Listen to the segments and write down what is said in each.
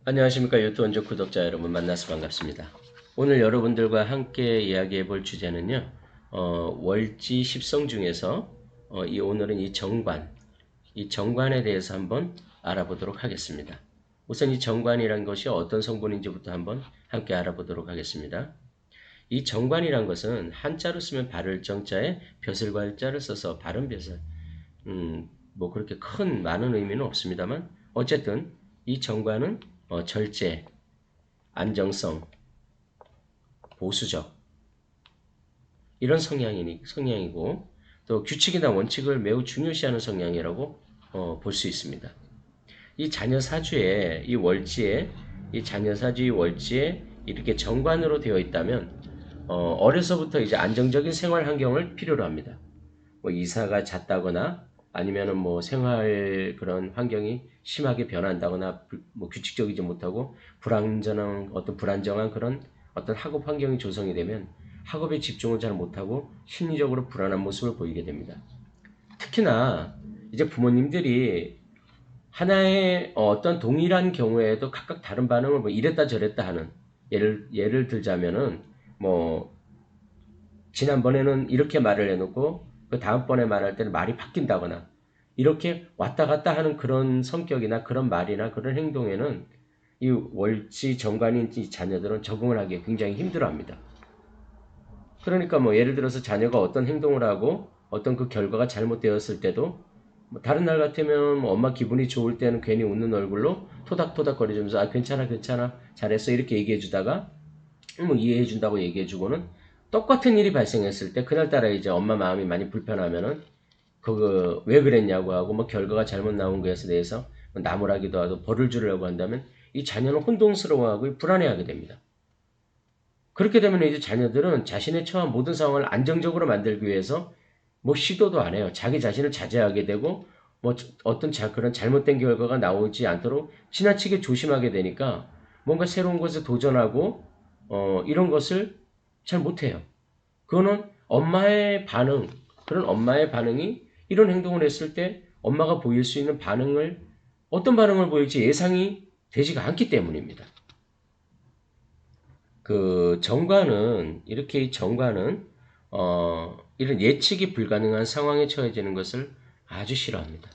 안녕하십니까 유튜브 원조 구독자 여러분 만나서 반갑습니다. 오늘 여러분들과 함께 이야기해 볼 주제는요. 월지 10성 중에서 오늘은 이 정관에 대해서 한번 알아보도록 하겠습니다. 우선 이 정관이란 것이 어떤 성분인지부터 한번 함께 알아보도록 하겠습니다. 이 정관이란 것은 한자로 쓰면 바를 정자에 벼슬과자를 써서 바른 벼슬. 뭐 그렇게 많은 의미는 없습니다만 어쨌든 이 정관은 절제, 안정성, 보수적 이런 성향이고 또 규칙이나 원칙을 매우 중요시하는 성향이라고 볼 수 있습니다. 이 자녀사주에 이 자녀사주 월지에 이렇게 정관으로 되어 있다면 어려서부터 이제 안정적인 생활 환경을 필요로 합니다. 뭐 이사가 잦다거나 아니면은 뭐 생활 그런 환경이 심하게 변한다거나 뭐 규칙적이지 못하고 불안정한 그런 어떤 학업 환경이 조성이 되면 학업에 집중을 잘 못하고 심리적으로 불안한 모습을 보이게 됩니다. 특히나 이제 부모님들이 하나의 어떤 동일한 경우에도 각각 다른 반응을 뭐 이랬다 저랬다 하는 예를 들자면은 뭐 지난번에는 이렇게 말을 해놓고 그 다음번에 말할 때는 말이 바뀐다거나 이렇게 왔다 갔다 하는 그런 성격이나 그런 말이나 그런 행동에는 이 월지 정관인 이 자녀들은 적응을 하기 굉장히 힘들어합니다. 그러니까 뭐 예를 들어서 자녀가 어떤 행동을 하고 어떤 그 결과가 잘못되었을 때도 뭐 다른 날 같으면 뭐 엄마 기분이 좋을 때는 괜히 웃는 얼굴로 토닥토닥 거리면서 아 괜찮아 잘했어 이렇게 얘기해 주다가 뭐 이해해 준다고 얘기해 주고는 똑같은 일이 발생했을 때 그날따라 이제 엄마 마음이 많이 불편하면은 그거 왜 그랬냐고 하고 뭐 결과가 잘못 나온 것에 대해서 나무라기도 하고 벌을 주려고 한다면 이 자녀는 혼동스러워하고 불안해하게 됩니다. 그렇게 되면 이제 자녀들은 자신의 처한 모든 상황을 안정적으로 만들기 위해서 뭐 시도도 안 해요. 자기 자신을 자제하게 되고 뭐 어떤 그런 잘못된 결과가 나오지 않도록 지나치게 조심하게 되니까 뭔가 새로운 것에 도전하고 이런 것을 잘 못해요. 그거는 그런 엄마의 반응이 이런 행동을 했을 때 엄마가 보일 수 있는 어떤 반응을 보일지 예상이 되지가 않기 때문입니다. 정관은, 이런 예측이 불가능한 상황에 처해지는 것을 아주 싫어합니다.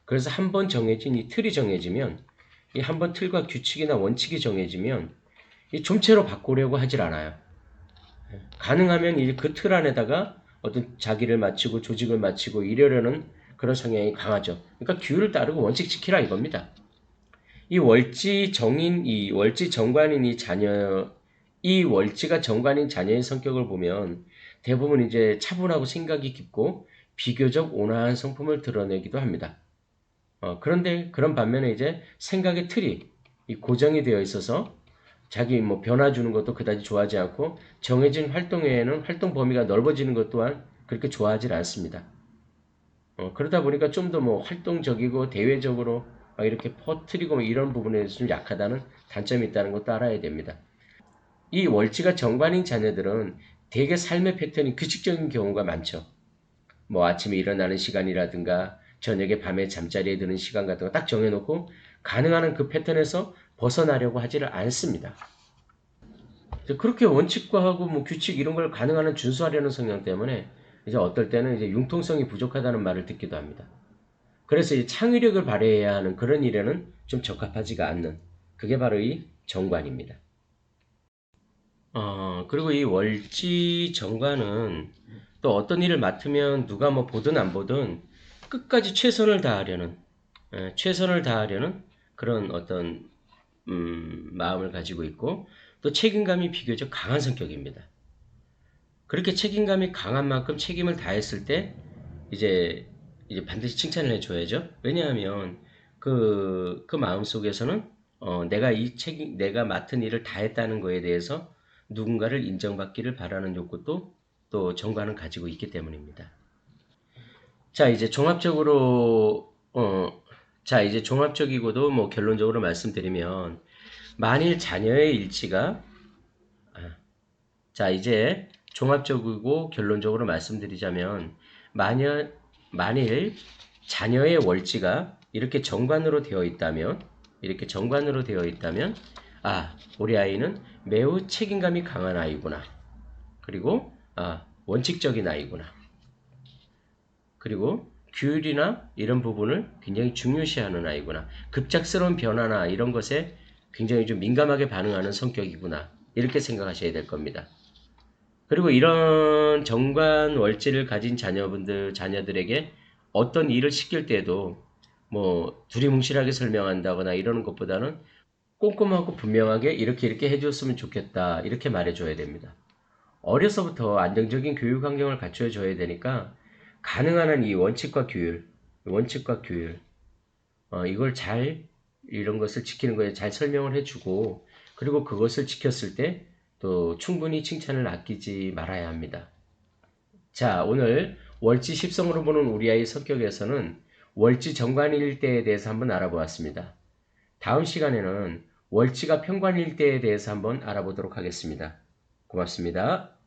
그래서 한번 정해진 이 틀이 정해지면, 이 한번 틀과 규칙이나 원칙이 정해지면, 이 좀채로 바꾸려고 하질 않아요. 가능하면 이 그 틀 안에다가 어떤 자기를 맞추고 조직을 맞추고 이러려는 그런 성향이 강하죠. 그러니까 규율을 따르고 원칙 지키라 이겁니다. 이 월지가 정관인 자녀의 성격을 보면 대부분 이제 차분하고 생각이 깊고 비교적 온화한 성품을 드러내기도 합니다. 그런데 그런 반면에 이제 생각의 틀이 고정이 되어 있어서 자기 뭐 변화 주는 것도 그다지 좋아하지 않고 정해진 활동 외에는 활동 범위가 넓어지는 것 또한 그렇게 좋아하지 않습니다. 그러다 보니까 좀 더 뭐 활동적이고 대외적으로 막 이렇게 퍼뜨리고 뭐 이런 부분에서 좀 약하다는 단점이 있다는 것도 알아야 됩니다. 이 월지가 정관인 자녀들은 대개 삶의 패턴이 규칙적인 경우가 많죠. 뭐 아침에 일어나는 시간이라든가 저녁에 밤에 잠자리에 드는 시간 같은 거 딱 정해놓고 가능한 한 그 패턴에서 벗어나려고 하지를 않습니다. 그렇게 원칙과하고 뭐 규칙 이런 걸 가능한 한 준수하려는 성향 때문에 이제 어떨 때는 이제 융통성이 부족하다는 말을 듣기도 합니다. 그래서 이 창의력을 발휘해야 하는 그런 일에는 좀 적합하지가 않는 그게 바로 이 정관입니다. 그리고 이 월지 정관은 또 어떤 일을 맡으면 누가 뭐 보든 안 보든 끝까지 최선을 다하려는 그런 어떤 마음을 가지고 있고 또 책임감이 비교적 강한 성격입니다. 그렇게 책임감이 강한 만큼 책임을 다했을 때 이제 반드시 칭찬을 해줘야죠. 왜냐하면 그 마음 속에서는 내가 맡은 일을 다했다는 거에 대해서 누군가를 인정받기를 바라는 욕구도 또 정관은 가지고 있기 때문입니다. 자, 이제 종합적이고도 뭐 결론적으로 말씀드리면 만일 자녀의 일치가 자, 이제 종합적이고 결론적으로 말씀드리자면 만일 자녀의 월지가 이렇게 정관으로 되어 있다면 이렇게 정관으로 되어 있다면 우리 아이는 매우 책임감이 강한 아이구나. 그리고 원칙적인 아이구나. 그리고 규율이나 이런 부분을 굉장히 중요시하는 아이구나. 급작스러운 변화나 이런 것에 굉장히 좀 민감하게 반응하는 성격이구나. 이렇게 생각하셔야 될 겁니다. 그리고 이런 정관 월지를 가진 자녀들에게 어떤 일을 시킬 때도 뭐 두리뭉실하게 설명한다거나 이러는 것보다는 꼼꼼하고 분명하게 이렇게 해줬으면 좋겠다. 이렇게 말해줘야 됩니다. 어려서부터 안정적인 교육 환경을 갖춰줘야 되니까 가능한 한 이 원칙과 규율, 이걸 이런 것을 지키는 거에 잘 설명을 해주고, 그리고 그것을 지켰을 때 또 충분히 칭찬을 아끼지 말아야 합니다. 자, 오늘 월지 10성으로 보는 우리 아이 성격에서는 월지 정관일 때에 대해서 한번 알아보았습니다. 다음 시간에는 월지가 편관일 때에 대해서 한번 알아보도록 하겠습니다. 고맙습니다.